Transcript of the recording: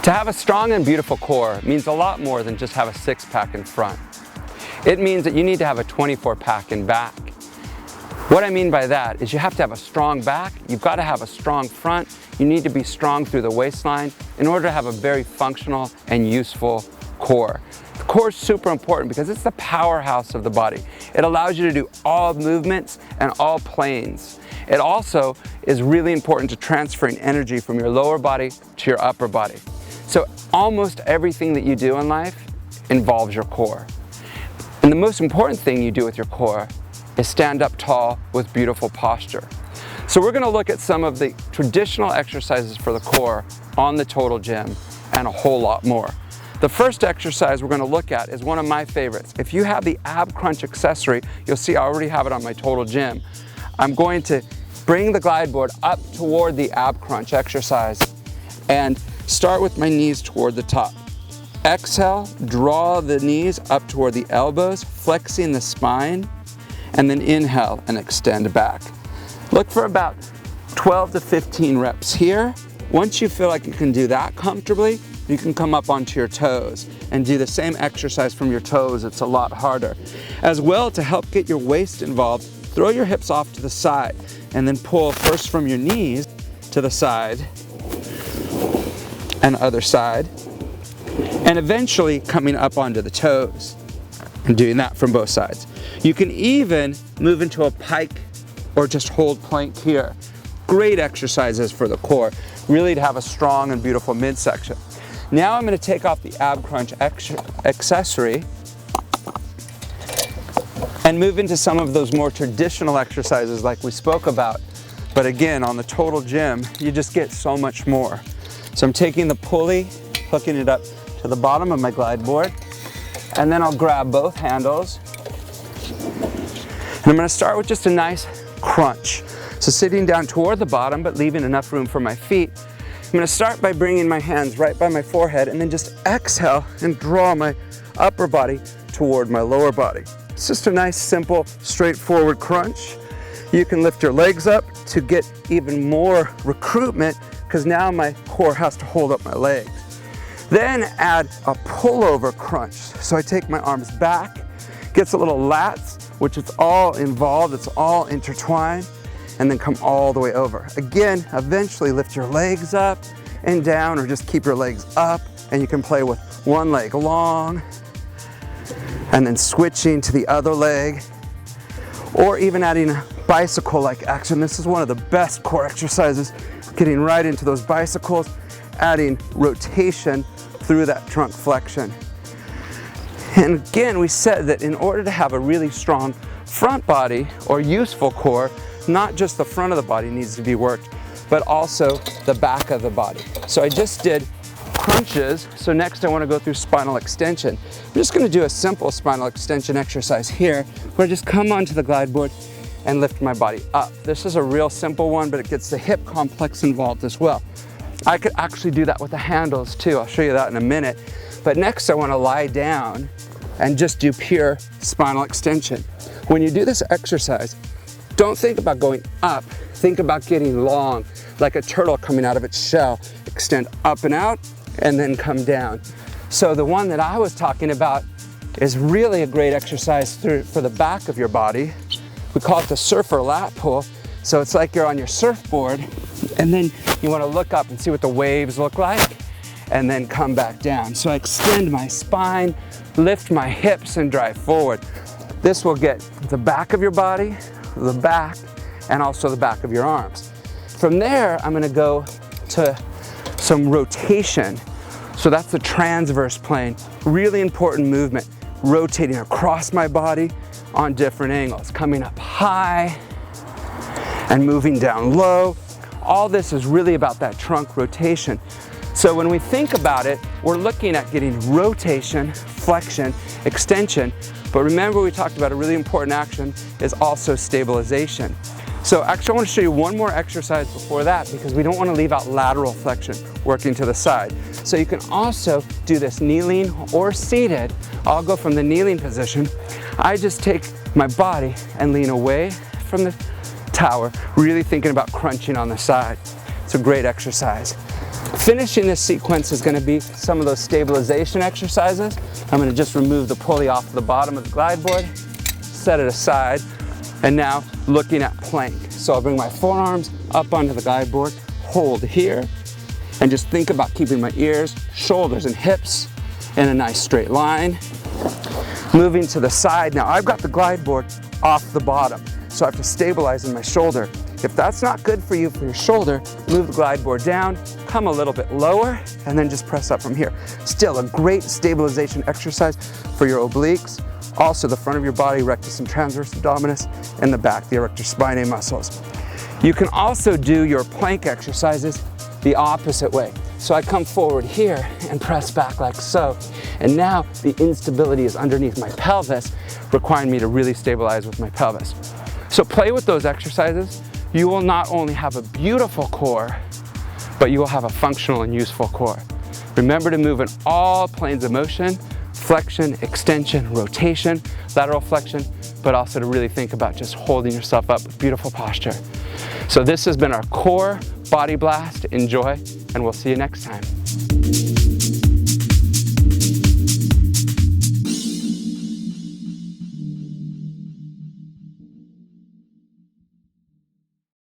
To have a strong and beautiful core means a lot more than just have a six-pack in front. It means that you need to have a 24-pack in back. What I mean by that is you have to have a strong back, you've got to have a strong front, you need to be strong through the waistline in order to have a very functional and useful core. The core is super important because it's the powerhouse of the body. It allows you to do all movements and all planes. It also is really important to transferring energy from your lower body to your upper body. So almost everything that you do in life involves your core. And the most important thing you do with your core is stand up tall with beautiful posture. So we're going to look at some of the traditional exercises for the core on the Total Gym and a whole lot more. The first exercise we're going to look at is one of my favorites. If you have the AbCrunch Accessory, you'll see I already have it on my Total Gym. I'm going to bring the glide board up toward the AbCrunch exercise and start with my knees toward the top. Exhale, draw the knees up toward the elbows, flexing the spine, and then inhale and extend back. Look for about 12 to 15 reps here. Once you feel like you can do that comfortably, you can come up onto your toes and do the same exercise from your toes. It's a lot harder. As well, to help get your waist involved, throw your hips off to the side and then pull first from your knees to the side and other side, and eventually coming up onto the toes and doing that from both sides. You can even move into a pike or just hold plank here. Great exercises for the core, really to have a strong and beautiful midsection. Now I'm going to take off the AbCrunch Accessory and move into some of those more traditional exercises like we spoke about. But again, on the Total Gym, you just get so much more. So I'm taking the pulley, hooking it up to the bottom of my glide board, and then I'll grab both handles. And I'm going to start with just a nice crunch. So sitting down toward the bottom, but leaving enough room for my feet. I'm going to start by bringing my hands right by my forehead and then just exhale and draw my upper body toward my lower body. It's just a nice, simple, straightforward crunch. You can lift your legs up to get even more recruitment because now my core has to hold up my legs. Then add a pullover crunch. So I take my arms back, gets a little lats, which it's all involved, it's all intertwined, and then come all the way over. Again, eventually lift your legs up and down, or just keep your legs up, and you can play with one leg long, and then switching to the other leg, or even adding a bicycle-like action. This is one of the best core exercises, getting right into those bicycles, adding rotation through that trunk flexion. And again, we said that in order to have a really strong front body or useful core, not just the front of the body needs to be worked, but also the back of the body. So I just did crunches, so next I want to go through spinal extension. I'm just going to do a simple spinal extension exercise here, where I just come onto the glide board and lift my body up. This is a real simple one, but it gets the hip complex involved as well. I could actually do that with the handles too. I'll show you that in a minute. But next I want to lie down and just do pure spinal extension. When you do this exercise, don't think about going up, think about getting long, like a turtle coming out of its shell. Extend up and out, and then come down. So the one that I was talking about is really a great exercise for the back of your body. We call it the surfer lat pull. So it's like you're on your surfboard, and then you want to look up and see what the waves look like, and then come back down. So I extend my spine, lift my hips, and drive forward. This will get the back of your body, the back, and also the back of your arms. From there, I'm going to go to some rotation. So that's the transverse plane. Really important movement. Rotating across my body on different angles. Coming up high and moving down low. All this is really about that trunk rotation. So when we think about it, we're looking at getting rotation, flexion, extension. But remember, we talked about a really important action is also stabilization. So actually I want to show you one more exercise before that, because we don't want to leave out lateral flexion, working to the side. So you can also do this kneeling or seated. I'll go from the kneeling position. I just take my body and lean away from the tower, really thinking about crunching on the side. It's a great exercise. Finishing this sequence is going to be some of those stabilization exercises. I'm going to just remove the pulley off the bottom of the glide board, set it aside, and now looking at plank. So I'll bring my forearms up onto the glide board, hold here, and just think about keeping my ears, shoulders, and hips in a nice straight line. Moving to the side now, I've got the glide board off the bottom, so I have to stabilize in my shoulder. If that's not good for you for your shoulder, move the glide board down, come a little bit lower, and then just press up from here. Still a great stabilization exercise for your obliques, also the front of your body, rectus and transverse abdominis, and the back, the erector spinae muscles. You can also do your plank exercises the opposite way. So I come forward here and press back like so. And now the instability is underneath my pelvis, requiring me to really stabilize with my pelvis. So play with those exercises. You will not only have a beautiful core, but you will have a functional and useful core. Remember to move in all planes of motion, flexion, extension, rotation, lateral flexion, but also to really think about just holding yourself up with beautiful posture. So this has been our core body blast. Enjoy, and we'll see you next time.